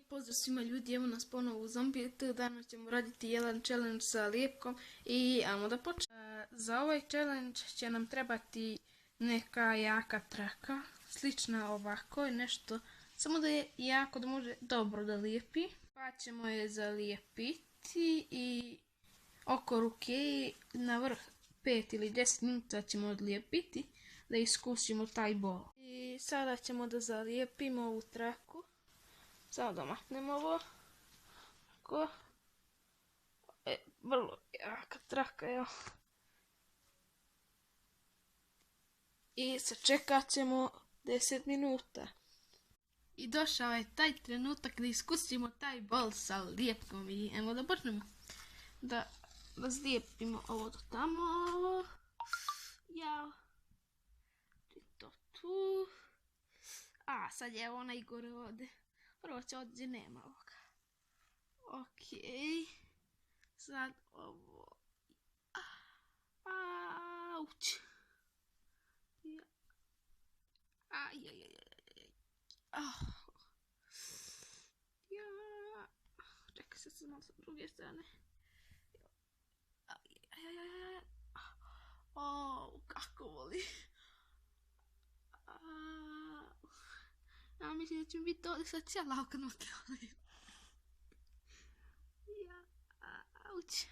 pozdrav svima ljudi, evo nas ponovo u Zombie. Danas ćemo raditi jedan challenge sa lijepkom i ajmo da počnemo. Za ovaj challenge će nam trebati neka jaka traka, slična ovako, nešto, samo da je jako, da može dobro da lijepi. Pa ćemo je zalijepiti i oko ruke na vrh 5 ili 10 minuta ćemo odlijepiti da iskusimo taj bol. I sada ćemo da zalijepimo ovu traku. Samo da maknemo ovo. Tako. Vrlo jaka traka, evo. I sačekat ćemo 10 minuta. I došao je taj trenutak da iskusimo taj bol sa lijepkom. I evo da počnemo. Da razlijepimo ovo do tamo. Jao. To tu. A, sad je onaj gore ovdje. Prvo će ovdje nema ovoga. Okej. Sad ovo. Auć. Čekaj se malo sa druge strane. Kako voli. Ja mislim da će mi biti ovdje sad cijela okrenuta. Auć.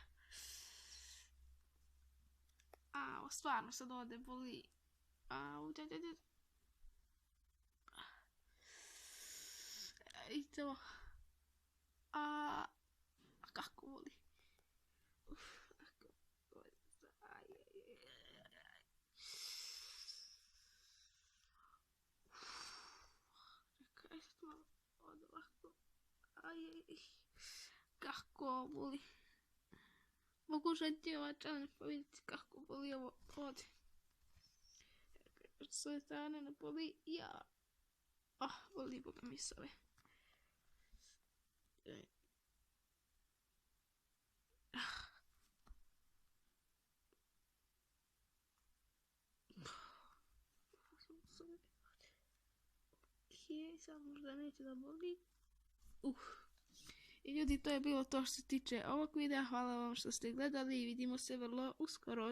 Stvarno sad ovdje boli. Auć. Vidite ovo. Kako voli. Čekaj sad malo od ovako. Kako voli. Mogu žeti ovaj challenge pa vidjeti kako boli ovo ovdje. S ove strane ne boli. Boli boga mi s ove. Sad možda neće da boli. I ljudi, to je bilo to što se tiče ovog videa. Hvala vam što ste gledali i vidimo se vrlo uskoro.